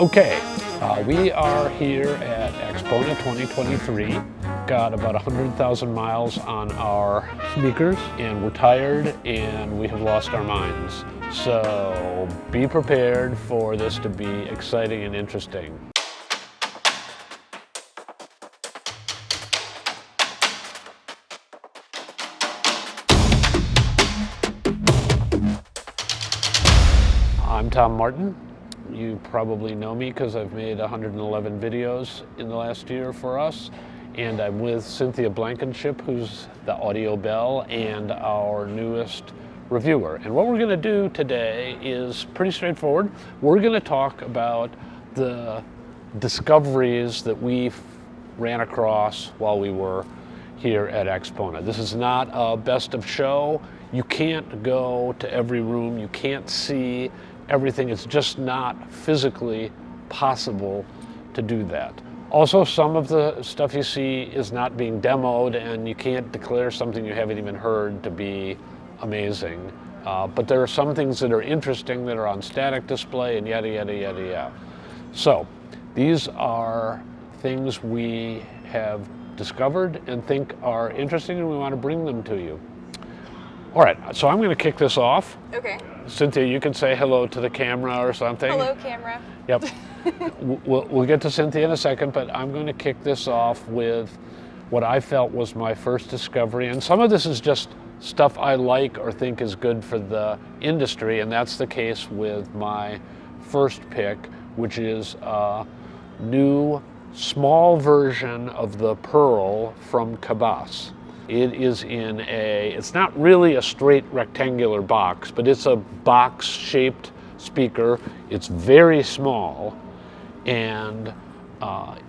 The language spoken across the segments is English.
Okay, we are here at AXPONA 2023. Got about 100,000 miles on our speakers, and we're tired and we have lost our minds. So be prepared for this to be exciting and interesting. I'm Tom Martin. You probably know me because I've made 111 videos in the last year for us. And I'm with Cynthia Blankenship, who's the audio Belle and our newest reviewer. And what we're going to do today is pretty straightforward. We're going to talk about the discoveries that we ran across while we were here at AXPONA. This is not a best of show. You can't go to every room. You can't see everything. It's just not physically possible to do that. Also, some of the stuff you see is not being demoed, and you can't declare something you haven't even heard to be amazing. But there are some things that are interesting that are on static display and yada, yada, yada, yada. So these are things we have discovered and think are interesting, and we want to bring them to you. All right, so I'm going to kick this off. Okay. Cynthia, you can say hello to the camera or something. Hello, camera. Yep. We'll get to Cynthia in a second, but I'm going to kick this off with what I felt was my first discovery. And some of this is just stuff I like or think is good for the industry, and that's the case with my first pick, which is a new small version of the Pearl from Cabasse. It is in it's not really a straight rectangular box, but it's a box-shaped speaker. It's very small, and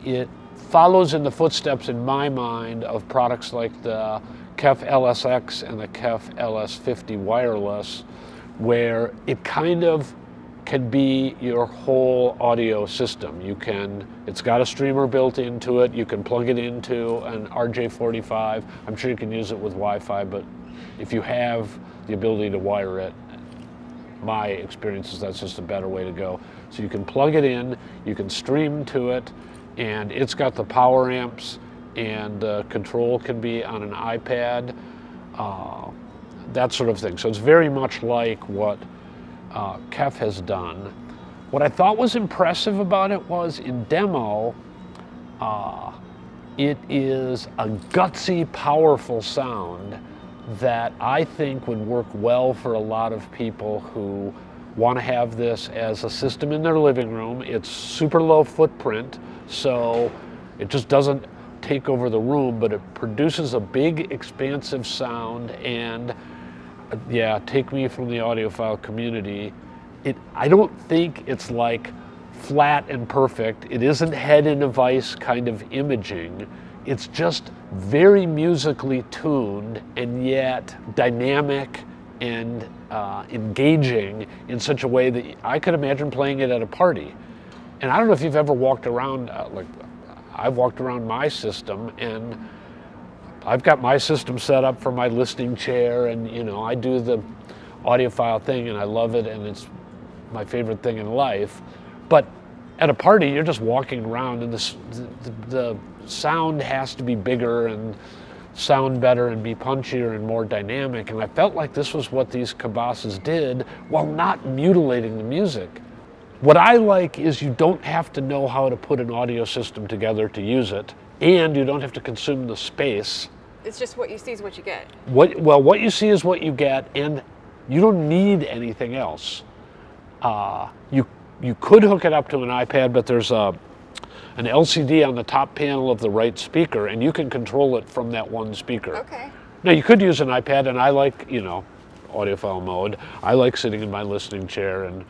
it follows in the footsteps, in my mind, of products like the KEF LSX and the KEF LS50 wireless, where it kind of can be your whole audio system. It's got a streamer built into it. You can plug it into an RJ45. I'm sure you can use it with Wi-Fi, but if you have the ability to wire it, my experience is that's just a better way to go. So you can plug it in, you can stream to it, and it's got the power amps, and the control can be on an iPad, that sort of thing. So it's very much like what KEF has done. What I thought was impressive about it was, in demo, it is a gutsy, powerful sound that I think would work well for a lot of people who want to have this as a system in their living room. It's super low footprint, so it just doesn't take over the room, but it produces a big, expansive sound. And yeah, take me from the audiophile community, I don't think it's like flat and perfect. It isn't head in a vice kind of imaging. It's just very musically tuned, and yet dynamic and engaging in such a way that I could imagine playing it at a party. And I don't know if you've ever walked around, like I've walked around my system, and I've got my system set up for my listening chair, and I do the audiophile thing, and I love it, and it's my favorite thing in life. But at a party, you're just walking around, and the sound has to be bigger and sound better and be punchier and more dynamic. And I felt like this was what these Cabasses did, while not mutilating the music. What I like is you don't have to know how to put an audio system together to use it, and you don't have to consume the space. It's just what you see is what you get. What you see is what you get, and you don't need anything else. You could hook it up to an iPad, but there's an LCD on the top panel of the right speaker, and you can control it from that one speaker. Okay. Now, you could use an iPad, and I like, audiophile mode. I like sitting in my listening chair and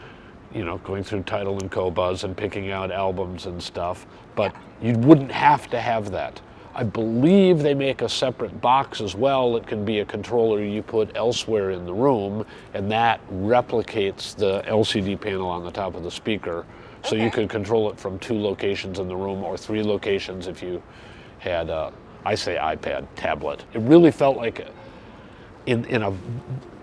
going through Tidal and Qobuz and picking out albums and stuff, but you wouldn't have to have that. I believe they make a separate box as well. It can be a controller you put elsewhere in the room, and that replicates the LCD panel on the top of the speaker. So you could control it from 2 locations in the room, or 3 locations if you had I say iPad, tablet. It really felt like, in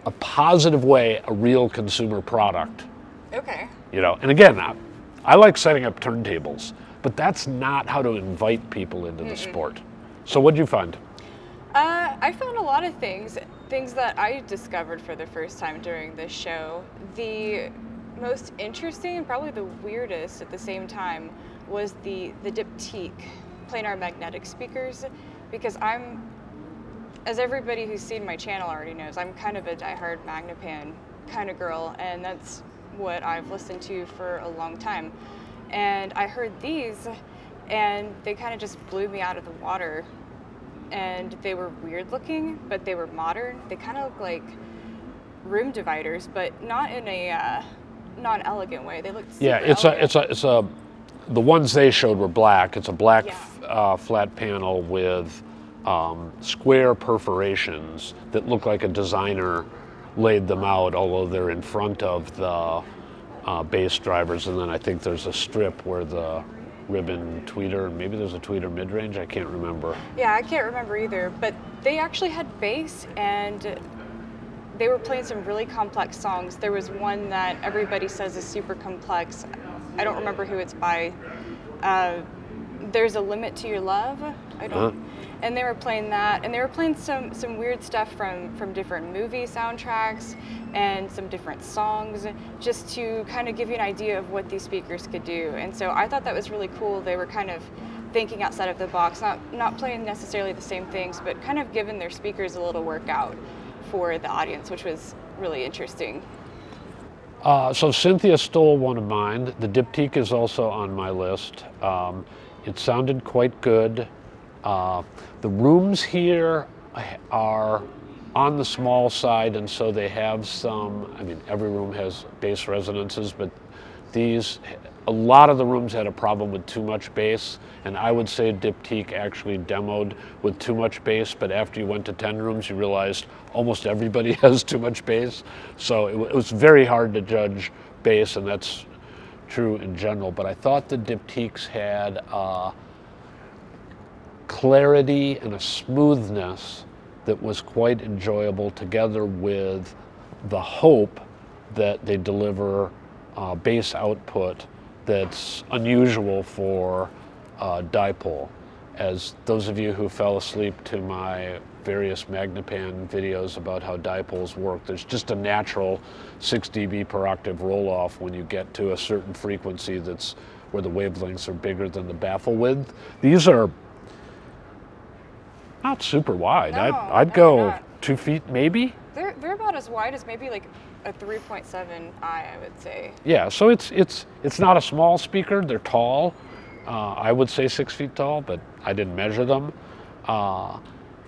a positive way, a real consumer product. Okay. And again, I like setting up turntables, but that's not how to invite people into the sport. So what'd you find? I found a lot of things that I discovered for the first time during this show. The most interesting and probably the weirdest at the same time was the Diptyque planar magnetic speakers, because as everybody who's seen my channel already knows, I'm kind of a diehard Magnepan kind of girl, and that's what I've listened to for a long time. And I heard these, and they kind of just blew me out of the water. And they were weird looking, but they were modern. They kind of look like room dividers, but not in a non-elegant way. They looked super elegant. The ones they showed were black. It's a black flat panel with square perforations that look like a designer laid them out, although they're in front of the bass drivers, and then I think there's a strip where the ribbon tweeter, maybe there's a tweeter mid-range, I can't remember. Yeah, I can't remember either, but they actually had bass, and they were playing some really complex songs. There was one that everybody says is super complex. I don't remember who it's by. There's a Limit to Your Love. And they were playing that, and they were playing some weird stuff from different movie soundtracks and some different songs, just to kind of give you an idea of what these speakers could do. And so I thought that was really cool. They were kind of thinking outside of the box, not playing necessarily the same things, but kind of giving their speakers a little workout for the audience, which was really interesting. So Cynthia stole one of mine. The Diptyque is also on my list. It sounded quite good. The rooms here are on the small side, and so they have some, I mean, every room has bass resonances, but a lot of the rooms had a problem with too much bass, and I would say Diptyque actually demoed with too much bass, but after you went to 10 rooms, you realized almost everybody has too much bass. So it was very hard to judge bass, and that's true in general, but I thought the Diptyques had clarity and a smoothness that was quite enjoyable, together with the hope that they deliver bass output that's unusual for dipole. As those of you who fell asleep to my various Magnepan videos about how dipoles work, there's just a natural 6 dB per octave roll-off when you get to a certain frequency that's where the wavelengths are bigger than the baffle width. These are not super wide. No, I'd go 2 feet maybe. They're about as wide as maybe like a 3.7i, I would say. Yeah, so it's not a small speaker. They're tall. I would say 6 feet tall, but I didn't measure them.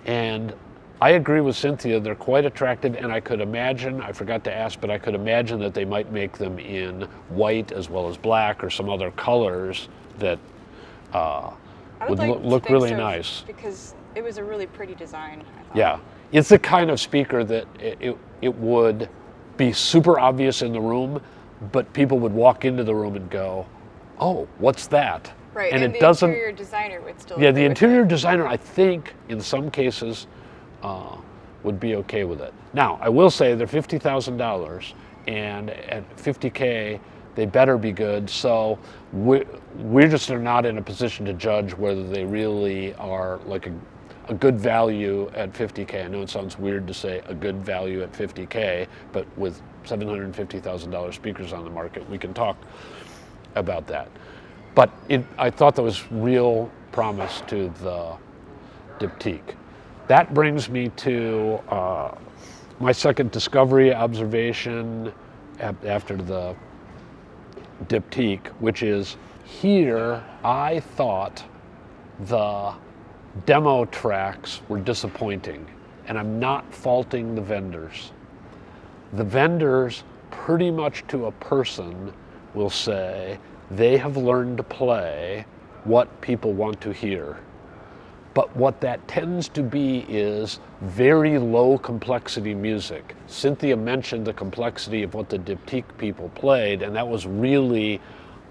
And I agree with Cynthia. They're quite attractive, and I could imagine, I forgot to ask, but I could imagine that they might make them in white as well as black or some other colors that would look really nice. Because it was a really pretty design, I thought. Yeah, it's the kind of speaker that it would be super obvious in the room, but people would walk into the room and go, "Oh, what's that?" Right, and the it doesn't. Interior designer would still. Yeah, agree the with interior it. designer, I think, in some cases, would be okay with it. Now, I will say they're $50,000, and at $50K, they better be good. So we're just not in a position to judge whether they really are like a good value at $50K. I know it sounds weird to say a good value at $50K, but with $750,000 speakers on the market, we can talk about that. But I thought there was real promise to the Diptyque. That brings me to my second discovery observation after the Diptyque, which is here I thought the demo tracks were disappointing, and I'm not faulting the vendors. The vendors, pretty much to a person, will say they have learned to play what people want to hear. But what that tends to be is very low complexity music. Cynthia mentioned the complexity of what the Diptyque people played, and that was really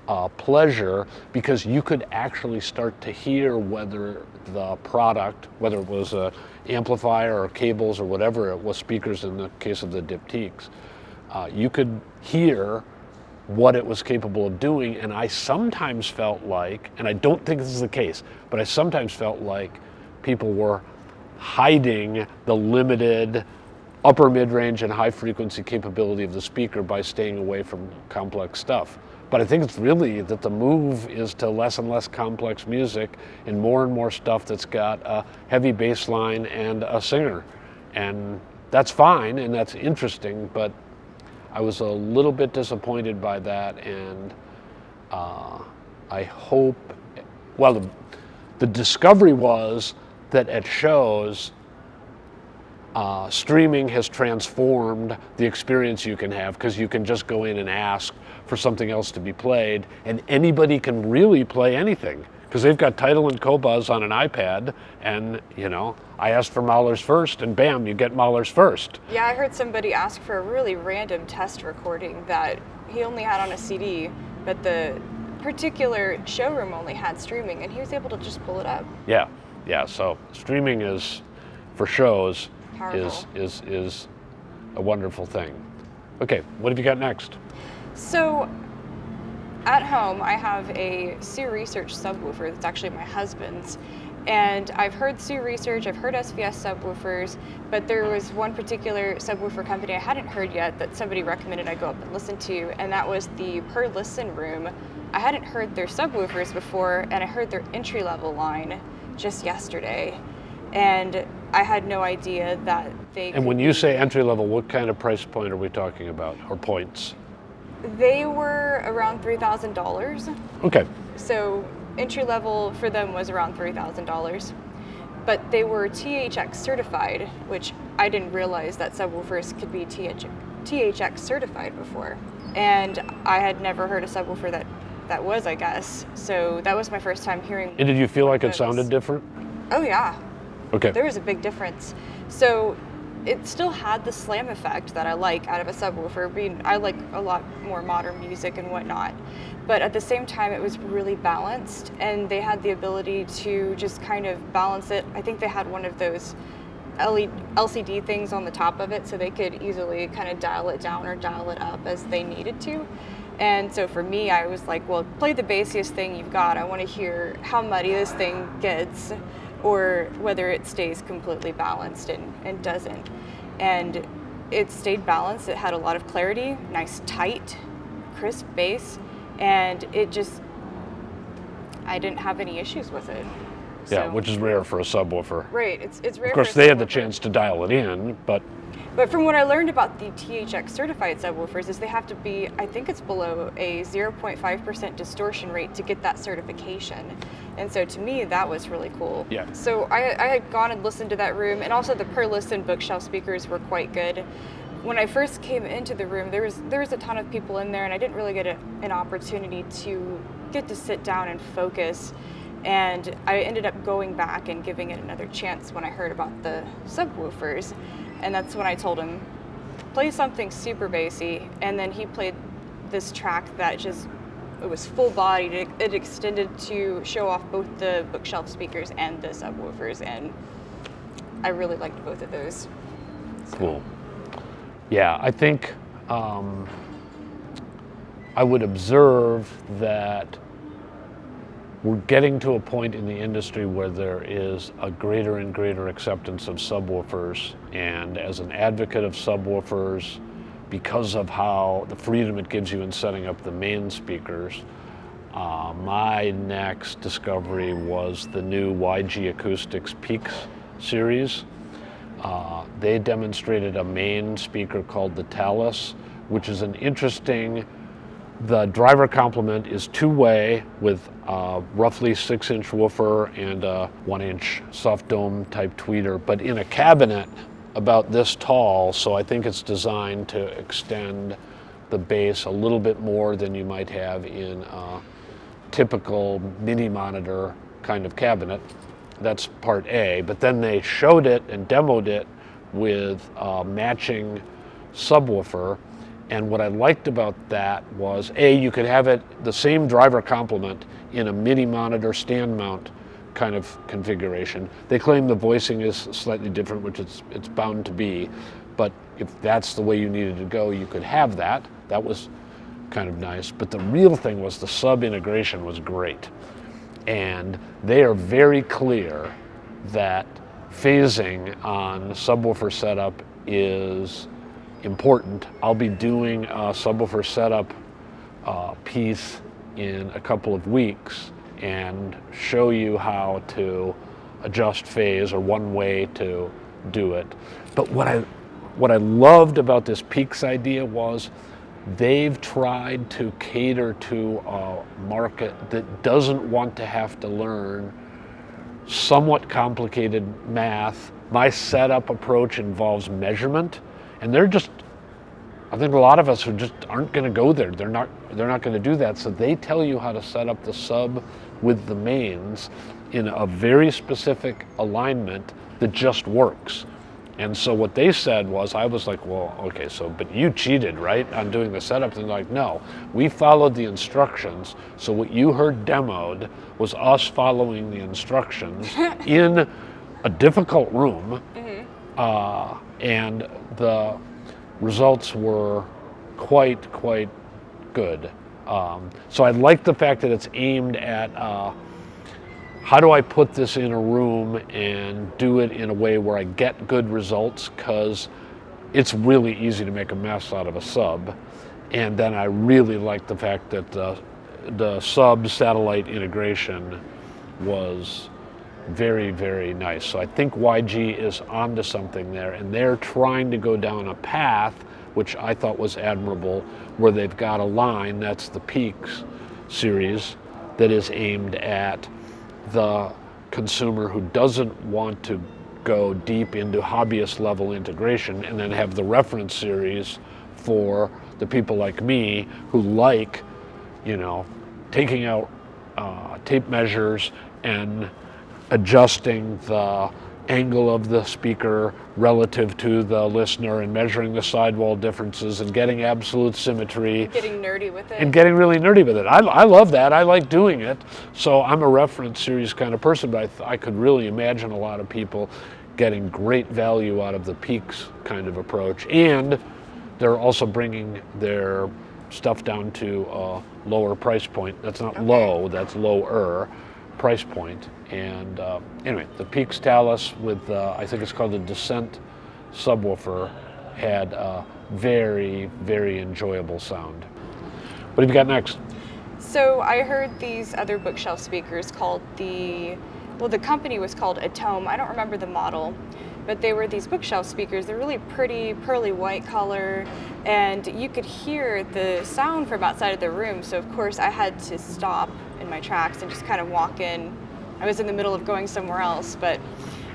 a pleasure, because you could actually start to hear whether the product, whether it was an amplifier or cables or whatever it was, speakers in the case of the Diptyques, you could hear what it was capable of doing. And I sometimes felt like, and I don't think this is the case, but I sometimes felt like people were hiding the limited upper mid-range and high frequency capability of the speaker by staying away from complex stuff. But I think it's really that the move is to less and less complex music and more stuff that's got a heavy bass line and a singer. And that's fine and that's interesting, but I was a little bit disappointed by that, and I hope, well, the discovery was that at shows, streaming has transformed the experience you can have, because you can just go in and ask for something else to be played, and anybody can really play anything, because they've got Tidal and Qobuz on an iPad, and you know, I asked for Mahler's First, and bam, you get Mahler's First. Yeah, I heard somebody ask for a really random test recording that he only had on a CD, but the particular showroom only had streaming, and he was able to just pull it up. Yeah, so streaming is, for shows, Powerful. is a wonderful thing. Okay, what have you got next? So, at home, I have a Sioux Research subwoofer that's actually my husband's. And I've heard Sioux Research, I've heard SVS subwoofers, but there was one particular subwoofer company I hadn't heard yet that somebody recommended I go up and listen to, and that was the Perlisten Room. I hadn't heard their subwoofers before, and I heard their entry-level line just yesterday. And I had no idea that they And when you say entry level, what kind of price point are we talking about, or points? They were around $3,000. Okay. So entry level for them was around $3,000. But they were THX certified, which I didn't realize that subwoofers could be THX certified before. And I had never heard a subwoofer that was, I guess. So that was my first time hearing. And did you feel like it those. sounded different? Oh yeah. Okay. There was a big difference. So it still had the slam effect that I like out of a subwoofer. I like a lot more modern music and whatnot. But at the same time, it was really balanced, and they had the ability to just kind of balance it. I think they had one of those LCD things on the top of it, so they could easily kind of dial it down or dial it up as they needed to. And so for me, I was like, well, play the bassiest thing you've got. I want to hear how muddy this thing gets, or whether it stays completely balanced and doesn't. And it stayed balanced. It had a lot of clarity, nice, tight, crisp bass, and I didn't have any issues with it. Yeah, So, which is rare for a subwoofer. right, it's rare. Of course, for a they had the subwoofer. chance to dial it in, but But from what I learned about the THX certified subwoofers is they have to be, I think it's below a 0.5% distortion rate to get that certification. And so to me, that was really cool. Yeah. So I had gone and listened to that room, and also the Perlisten Bookshelf speakers were quite good. When I first came into the room, there was a ton of people in there, and I didn't really get an opportunity to get to sit down and focus. And I ended up going back and giving it another chance when I heard about the subwoofers. And that's when I told him, play something super bassy. And then he played this track that it was full bodied. It extended to show off both the bookshelf speakers and the subwoofers. And I really liked both of those. So. cool. Yeah, I think I would observe that we're getting to a point in the industry where there is a greater and greater acceptance of subwoofers. And as an advocate of subwoofers, because of how the freedom it gives you in setting up the main speakers, my next discovery was the new YG Acoustics Peaks series. They demonstrated a main speaker called the TAS, which is an interesting. The driver complement is two-way with a roughly 6-inch woofer and a 1-inch soft dome type tweeter, but in a cabinet about this tall, so I think it's designed to extend the bass a little bit more than you might have in a typical mini monitor kind of cabinet. That's part A, but then they showed it and demoed it with a matching subwoofer. And what I liked about that was, A, you could have it the same driver complement in a mini monitor stand mount kind of configuration. They claim the voicing is slightly different, which it's bound to be, but if that's the way you needed to go, you could have that. That was kind of nice. But the real thing was the sub integration was great. And they are very clear that phasing on subwoofer setup is important. I'll be doing a subwoofer setup piece in a couple of weeks and show you how to adjust phase, or one way to do it. But what I loved about this Peaks idea was they've tried to cater to a market that doesn't want to have to learn somewhat complicated math. My setup approach involves measurement, and I think a lot of us aren't going to go there. They're not going to do that. So they tell you how to set up the sub with the mains in a very specific alignment that just works. And so what they said was, I was like, well, okay, but you cheated, right, on doing the setup? And they're like, no, we followed the instructions. So what you heard demoed was us following the instructions in a difficult room, and the results were quite good. So I like the fact that it's aimed at how do I put this in a room and do it in a way where I get good results, because it's really easy to make a mess out of a sub. And then I really like the fact that the sub satellite integration was very nice. So I think YG is onto something there, and they're trying to go down a path which I thought was admirable, where they've got a line, that's the Peaks series, that is aimed at the consumer who doesn't want to go deep into hobbyist level integration, and then have the reference series for the people like me who like, taking out tape measures and adjusting the angle of the speaker relative to the listener, and measuring the sidewall differences, and getting absolute symmetry. Getting nerdy with it. And getting really nerdy with it. I love that. I like doing it. So I'm a reference series kind of person, but I could really imagine a lot of people getting great value out of the Peaks kind of approach. And they're also bringing their stuff down to a lower price point. That's not low, that's lower price point. And anyway, the Peaks Talus with, I think it's called the Descent subwoofer, had a very enjoyable sound. What have you got next? So I heard these other bookshelf speakers called the company was called Atohm. I don't remember the model, but they were these bookshelf speakers. They're really pretty, pearly white color, and you could hear the sound from outside of the room. So of course I had to stop in my tracks and just kind of walk in. I was in the middle of going somewhere else, but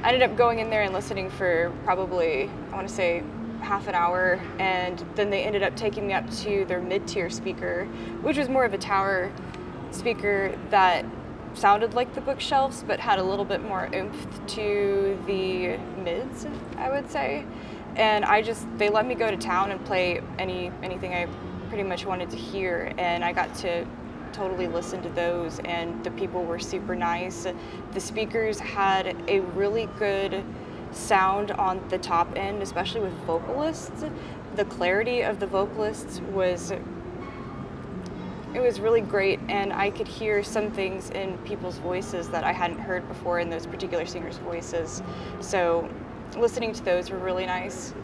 I ended up going in there and listening for probably, I want to say, half an hour, and then they ended up taking me up to their mid-tier speaker, which was more of a tower speaker that sounded like the bookshelves, but had a little bit more oomph to the mids, I would say. And they let me go to town and play anything I pretty much wanted to hear, and I got to totally listen to those, and the people were super nice. The speakers had a really good sound on the top end, especially with vocalists. The clarity of the vocalists was really great, and I could hear some things in people's voices that I hadn't heard before in those particular singers' voices. So listening to those were really nice.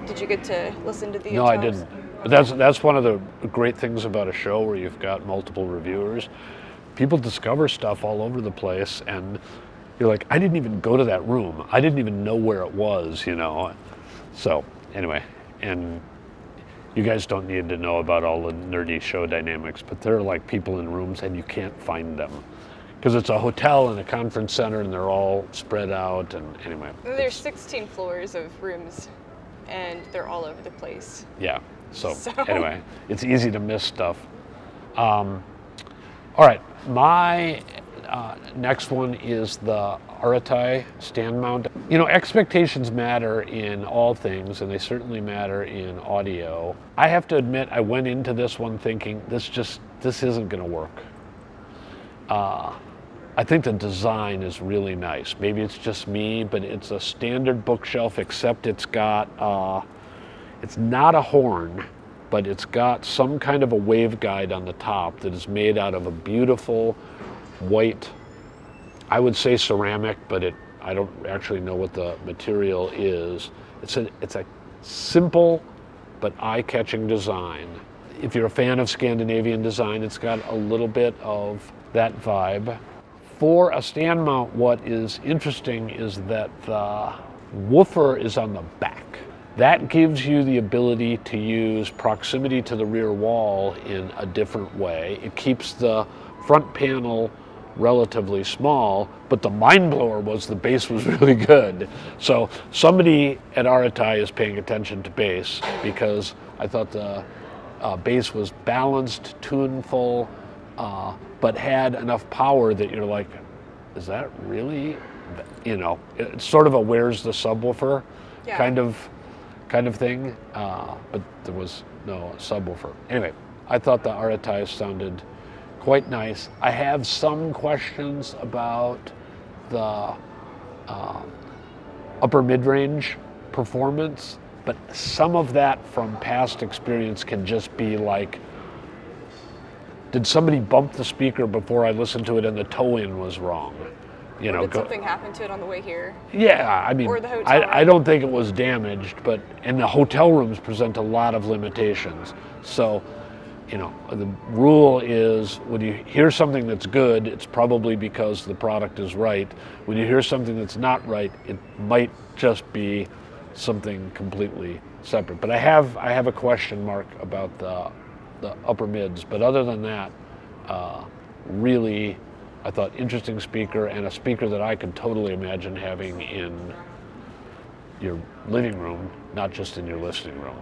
Did you get to listen to the No, I didn't. But that's one of the great things about a show where you've got multiple reviewers. People discover stuff all over the place, and you're like, I didn't even go to that room. I didn't even know where it was, So anyway, and you guys don't need to know about all the nerdy show dynamics, but there are like people in rooms and you can't find them, because it's a hotel and a conference center, and they're all spread out. And anyway, there's 16 floors of rooms, and they're all over the place. Yeah. So anyway, it's easy to miss stuff. All right, my next one is the Aretai Standmount. Expectations matter in all things, and they certainly matter in audio. I have to admit, I went into this one thinking this isn't going to work. I think the design is really nice. Maybe it's just me, but it's a standard bookshelf, except it's got it's not a horn, but it's got some kind of a waveguide on the top that is made out of a beautiful white, I would say ceramic, but I don't actually know what the material is. It's a simple but eye-catching design. If you're a fan of Scandinavian design, it's got a little bit of that vibe. For a stand mount, what is interesting is that the woofer is on the back. That gives you the ability to use proximity to the rear wall in a different way. It keeps the front panel relatively small, but the mind blower was the bass was really good. So somebody at Aretai is paying attention to bass, because I thought the bass was balanced, tuneful, but had enough power that you're like, is that really, it's sort of a where's the subwoofer kind of thing, but there was no subwoofer. Anyway, I thought the Aretai sounded quite nice. I have some questions about the upper mid-range performance, but some of that from past experience can just be like, did somebody bump the speaker before I listened to it and the toe-in was wrong? Or did something happen to it on the way here? Yeah, I mean, or the hotel I don't think it was damaged, and the hotel rooms present a lot of limitations. So, the rule is when you hear something that's good, it's probably because the product is right. When you hear something that's not right, it might just be something completely separate. But I have a question mark about the upper mids. But other than that, really, I thought interesting speaker, and a speaker that I could totally imagine having in your living room, not just in your listening room.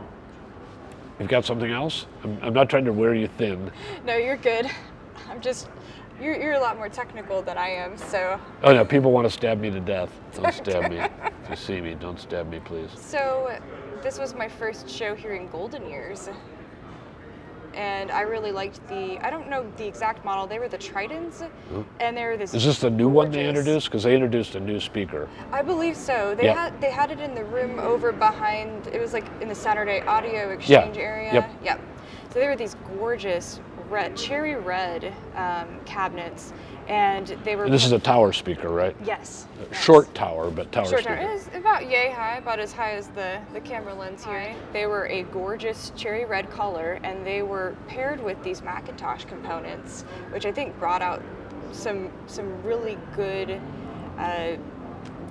You've got something else? I'm not trying to wear you thin. No, you're good. You're a lot more technical than I am, so. Oh no, people want to stab me to death. Don't stab me. If you see me, don't stab me, please. So, this was my first show here in GoldenEars, and I really liked I don't know the exact model, they were the Tritons, and they were this. Is this the new one they introduced? Because they introduced a new speaker. I believe so. They had it in the room over behind, it was like in the Saturday audio exchange area. Yep. So they were these gorgeous cherry red cabinets, and they were. And this is a tower speaker, right? Yes. Short tower, but tower Short speaker. Tower. It is about yay high, about as high as the camera lens here. They were a gorgeous cherry red color, and they were paired with these Macintosh components, which I think brought out some really good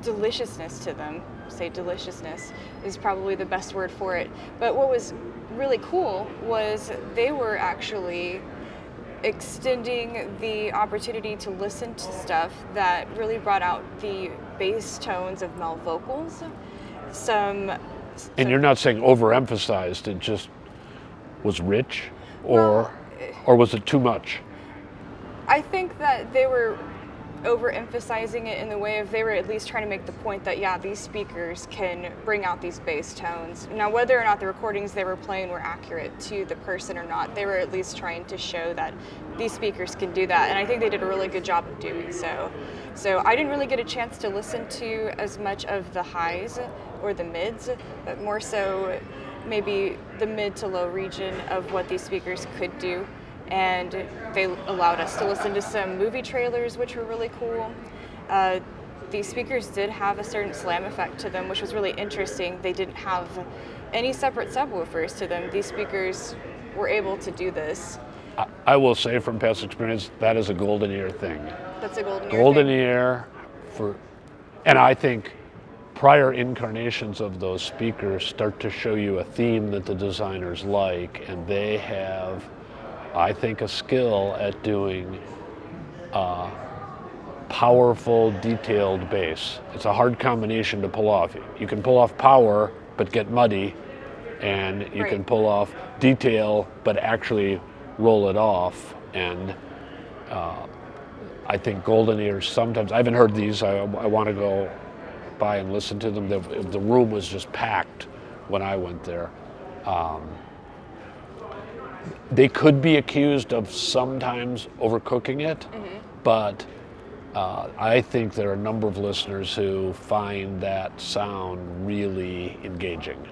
deliciousness to them. Say deliciousness is probably the best word for it. But what was really cool was they were actually extending the opportunity to listen to stuff that really brought out the bass tones of male vocals. And you're not saying overemphasized, it just was rich, or was it too much? I think that they were overemphasizing it in the way of they were at least trying to make the point that these speakers can bring out these bass tones. Now, whether or not the recordings they were playing were accurate to the person or not, they were at least trying to show that these speakers can do that, and I think they did a really good job of doing so. So I didn't really get a chance to listen to as much of the highs or the mids, but more so maybe the mid to low region of what these speakers could do. And they allowed us to listen to some movie trailers, which were really cool. These speakers did have a certain slam effect to them, which was really interesting. They didn't have any separate subwoofers to them. These speakers were able to do this. I will say from past experience, that is a GoldenEar thing. That's a GoldenEar GoldenEar and I think prior incarnations of those speakers start to show you a theme that the designers like, and they have, I think, a skill at doing powerful, detailed bass. It's a hard combination to pull off. You can pull off power, but get muddy, and you can pull off detail, but actually roll it off. And I think GoldenEars sometimes, I haven't heard these, I want to go by and listen to them. The room was just packed when I went there. They could be accused of sometimes overcooking it, but I think there are a number of listeners who find that sound really engaging.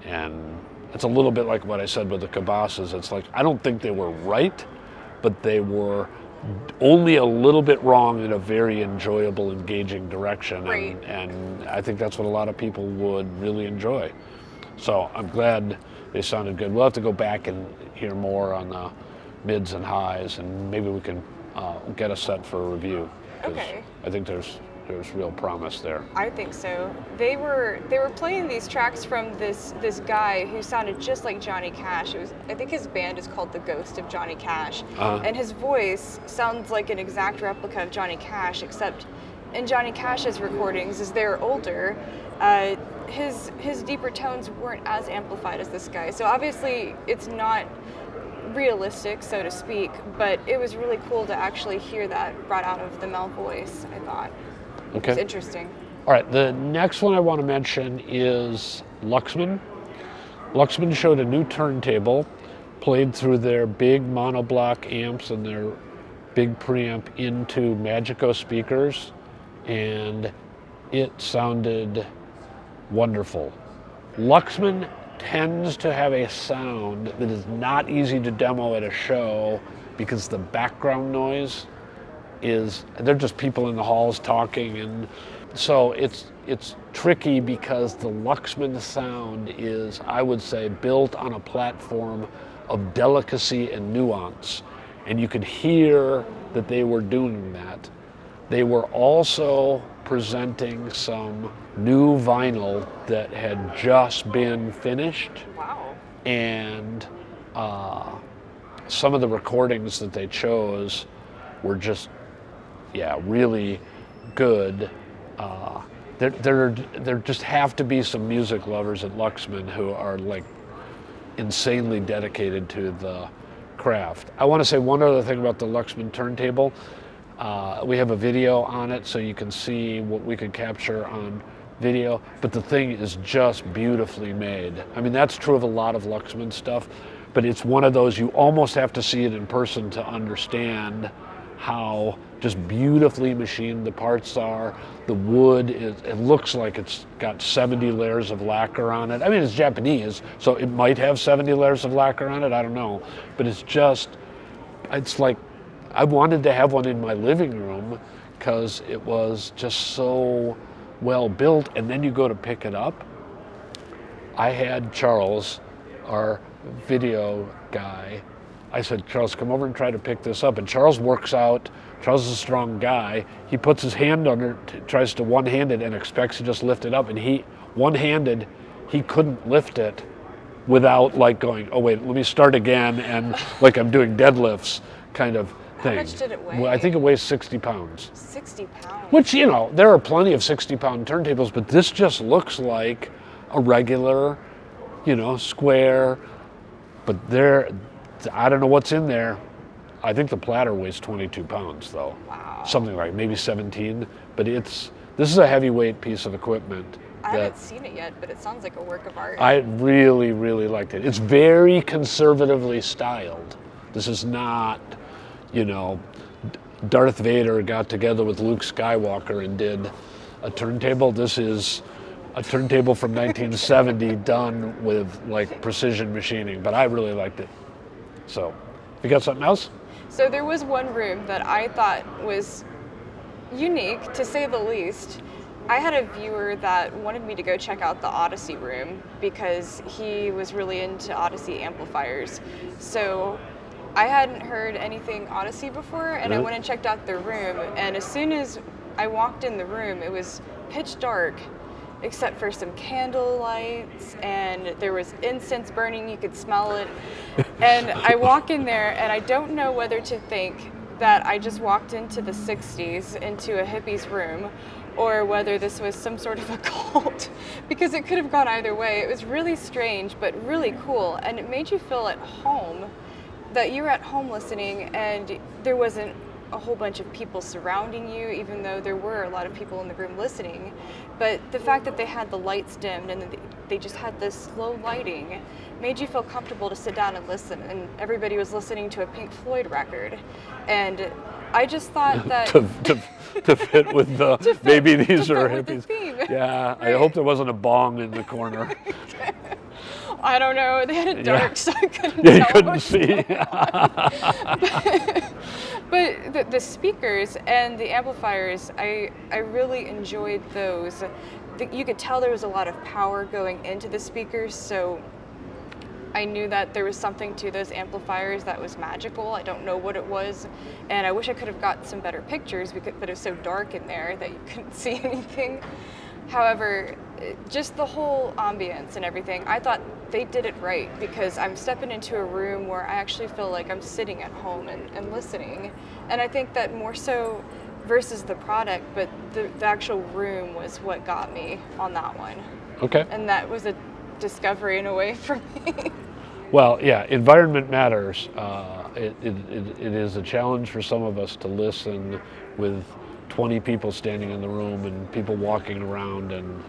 And it's a little bit like what I said with the Cabasses. It's like, I don't think they were right, but they were only a little bit wrong in a very enjoyable, engaging direction. Right. And I think that's what a lot of people would really enjoy. So I'm glad they sounded good. We'll have to go back and hear more on the mids and highs, and maybe we can get a set for a review. 'Cause Okay. I think there's real promise there. I think so. They were playing these tracks from this guy who sounded just like Johnny Cash. I think his band is called The Ghost of Johnny Cash, and his voice sounds like an exact replica of Johnny Cash, except in Johnny Cash's recordings, as they're older, his deeper tones weren't as amplified as this guy. So obviously it's not realistic, so to speak, but it was really cool to actually hear that brought out of the male voice, I thought. Okay. It's interesting. All right, the next one I want to mention is Luxman. Luxman showed a new turntable, played through their big monoblock amps and their big preamp into Magico speakers, and it sounded wonderful. Luxman tends to have a sound that is not easy to demo at a show because the background noise they're just people in the halls talking, and so it's tricky because the Luxman sound is, I would say, built on a platform of delicacy and nuance, and you could hear that they were doing that. They were also presenting some new vinyl that had just been finished. Wow. And some of the recordings that they chose were just, really good. There just have to be some music lovers at Luxman who are like insanely dedicated to the craft. I want to say one other thing about the Luxman turntable. We have a video on it, so you can see what we could capture on video, but the thing is just beautifully made. I mean, that's true of a lot of Luxman stuff, but it's one of those you almost have to see it in person to understand how just beautifully machined the parts are. The wood, it looks like it's got 70 layers of lacquer on it. I mean, it's Japanese, so it might have 70 layers of lacquer on it, I don't know. But it's like, I wanted to have one in my living room because it was just so well built, and then you go to pick it up. I had Charles, our video guy, I said, Charles, come over and try to pick this up. And Charles works out. Charles is a strong guy. He puts his hand under it, tries to one-hand it and expects to just lift it up. And he, one-handed, he couldn't lift it without like going, oh wait, let me start again, and like I'm doing deadlifts kind of thing. How much did it weigh? Well, I think it weighs 60 pounds. 60 pounds? Which, there are plenty of 60-pound turntables, but this just looks like a regular, square, but I don't know what's in there. I think the Planar weighs 22 pounds though. Wow. Something like maybe 17, but this is a heavyweight piece of equipment. I haven't seen it yet, but it sounds like a work of art. I really, really liked it. It's very conservatively styled. This is not, Darth Vader got together with Luke Skywalker and did a turntable. This is a turntable from 1970 done with like precision machining, but I really liked it. So, you got something else? So there was one room that I thought was unique, to say the least. I had a viewer that wanted me to go check out the Odyssey room because he was really into Odyssey amplifiers. So I hadn't heard anything Odyssey before, and I went and checked out their room, and as soon as I walked in the room, it was pitch dark, except for some candle lights, and there was incense burning, you could smell it. And I walk in there, and I don't know whether to think that I just walked into the 60s, into a hippie's room, or whether this was some sort of a cult, because it could have gone either way. It was really strange, but really cool, and it made you feel at home, that you were at home listening, and there wasn't a whole bunch of people surrounding you, even though there were a lot of people in the room listening. But the fact that they had the lights dimmed and they just had this slow lighting made you feel comfortable to sit down and listen, and everybody was listening to a Pink Floyd record. And I just thought that to fit with the maybe these are hippies. The theme. Yeah, Right. I hope there wasn't a bong in the corner. I don't know. They had it dark, so I couldn't Yeah, you tell. couldn't see. But the speakers and the amplifiers, I really enjoyed those. You could tell there was a lot of power going into the speakers, so I knew that there was something to those amplifiers that was magical. I don't know what it was, and I wish I could have got some better pictures, but it was so dark in there that you couldn't see anything. However, just the whole ambience and everything, I thought they did it right, because I'm stepping into a room where I actually feel like I'm sitting at home and listening. And I think that more so versus the product, but the actual room was what got me on that one. Okay. And that was a discovery in a way for me. Well, yeah, environment matters. It is a challenge for some of us to listen with 20 people standing in the room and people walking around and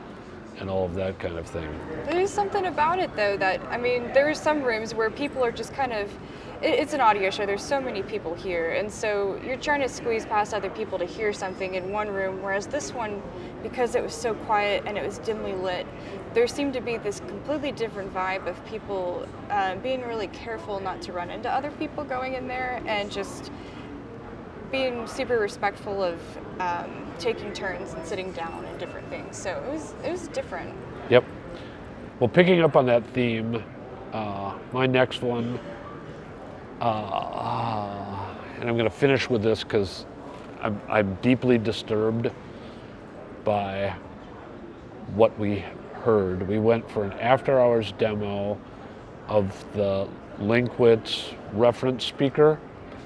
all of that kind of thing. There's something about it, though, that, I mean, there are some rooms where people are just kind of, it's an audio show, there's so many people here, and so you're trying to squeeze past other people to hear something in one room, whereas this one, because it was so quiet and it was dimly lit, there seemed to be this completely different vibe of people being really careful not to run into other people going in there, and just being super respectful of taking turns and sitting down and different things. So it was different. Yep. Well, picking up on that theme, my next one, and I'm going to finish with this because I'm deeply disturbed by what we heard. We went for an after-hours demo of the Linkwitz reference speaker.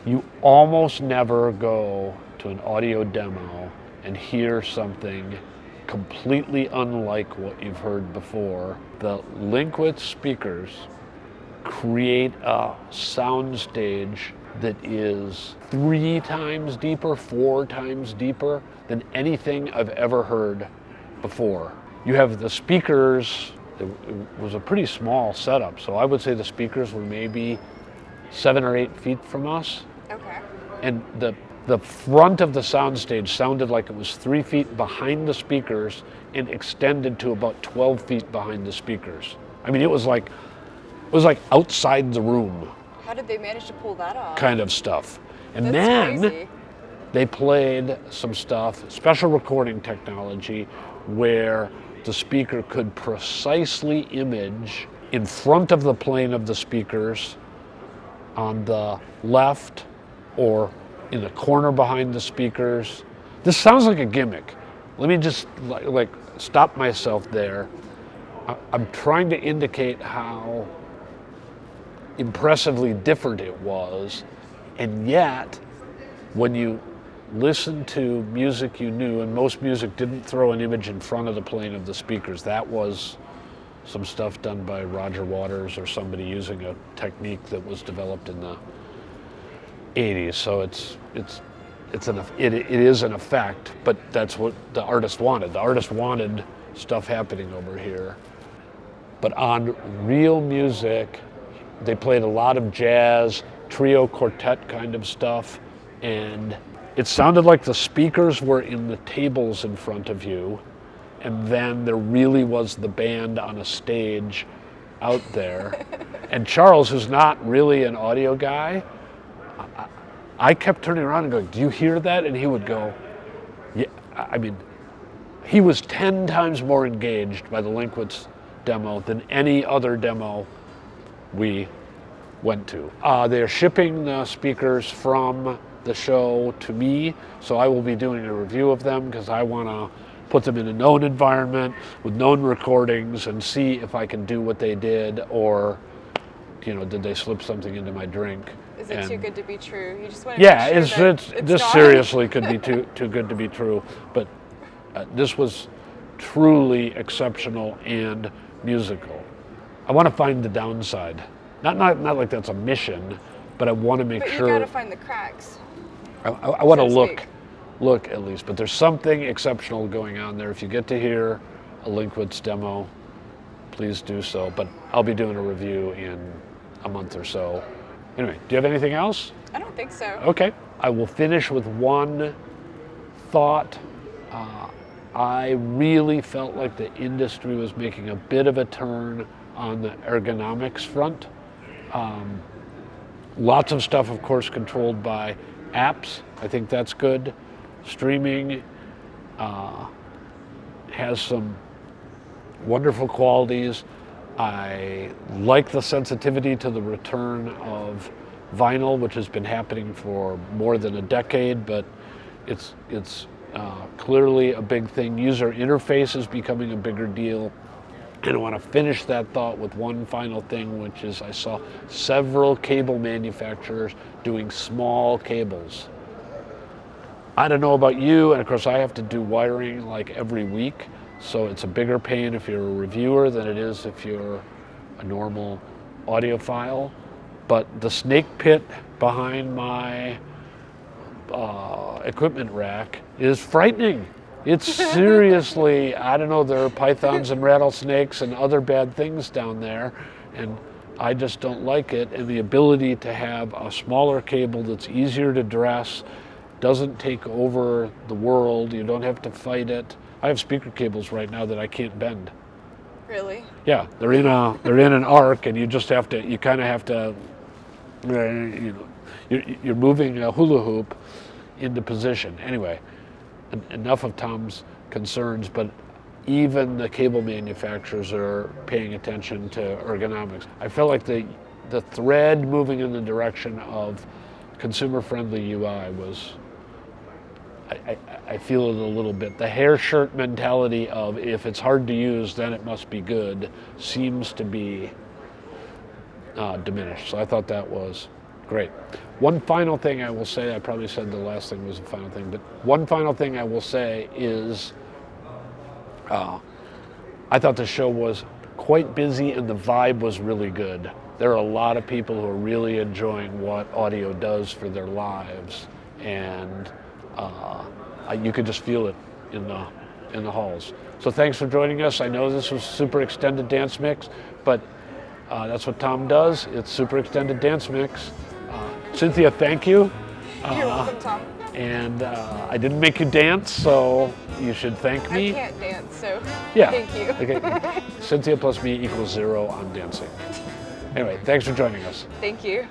You almost never go to an audio demo and hear something completely unlike what you've heard before. The Linkwitz speakers create a soundstage that is 3 times deeper, 4 times deeper than anything I've ever heard before. You have the speakers, it was a pretty small setup, so I would say the speakers were maybe 7 or 8 feet from us. Okay. And the front of the soundstage sounded like it was 3 feet behind the speakers and extended to about 12 feet behind the speakers. I mean, it was like outside the room. How did they manage to pull that off? Kind of stuff. And That's then crazy. they played some stuff, special recording technology, where the speaker could precisely image in front of the plane of the speakers on the left or in the corner behind the speakers. This sounds like a gimmick. Let me just like stop myself there. I'm trying to indicate how impressively different it was, and yet when you listen to music you knew, and most music didn't throw an image in front of the plane of the speakers. That was some stuff done by Roger Waters or somebody using a technique that was developed in the 80s. So it is an effect, but that's what the artist wanted. The artist wanted stuff happening over here. But on real music, they played a lot of jazz, trio quartet kind of stuff, and it sounded like the speakers were in the tables in front of you, and then there really was the band on a stage out there. And Charles, who's not really an audio guy, I kept turning around and going, "Do you hear that?" And he would go, "Yeah." I mean, he was 10 times more engaged by the Linkwitz demo than any other demo we went to. They're shipping the speakers from the show to me, so I will be doing a review of them because I want to put them in a known environment with known recordings and see if I can do what they did, or did they slip something into my drink. Is it too good to be true? You just want to yeah, make sure it's that this not. seriously could be too good to be true, but this was truly exceptional and musical. I want to find the downside. Not like that's a mission, but I want to make But sure. you gotta find the cracks. I want to so to look at least, but there's something exceptional going on there. If you get to hear a Linkwitz demo, please do so. But I'll be doing a review in a month or so. Anyway, do you have anything else? I don't think so. Okay. I will finish with one thought. I really felt like the industry was making a bit of a turn on the ergonomics front. Lots of stuff, of course, controlled by apps. I think that's good. Streaming has some wonderful qualities. I like the sensitivity to the return of vinyl, which has been happening for more than a decade, but it's clearly a big thing. User interface is becoming a bigger deal. And I want to finish that thought with one final thing, which is I saw several cable manufacturers doing small cables. I don't know about you, and of course I have to do wiring like every week, so it's a bigger pain if you're a reviewer than it is if you're a normal audiophile. But the snake pit behind my equipment rack is frightening. It's seriously, I don't know, there are pythons and rattlesnakes and other bad things down there, and I just don't like it. And the ability to have a smaller cable that's easier to dress, doesn't take over the world, you don't have to fight it. I have speaker cables right now that I can't bend. Really? Yeah, they're in an arc, and you just have to, you kind of have to, you know, you're moving a hula hoop into position. Anyway, enough of Tom's concerns, but even the cable manufacturers are paying attention to ergonomics. I felt like the thread moving in the direction of consumer-friendly UI was, I feel it a little bit. The hair shirt mentality of if it's hard to use, then it must be good, seems to be diminished. So I thought that was great. One final thing I will say, I probably said the last thing was the final thing, but one final thing I will say is I thought the show was quite busy and the vibe was really good. There are a lot of people who are really enjoying what audio does for their lives, and you could just feel it in the halls. So thanks for joining us. I know this was super extended dance mix, but that's what Tom does. It's super extended dance mix. Cynthia, thank you. You're welcome, Tom. And I didn't make you dance, so you should thank me. I can't dance, so yeah. Thank you. Okay. Cynthia plus me equals 0 on dancing. Anyway, thanks for joining us. Thank you.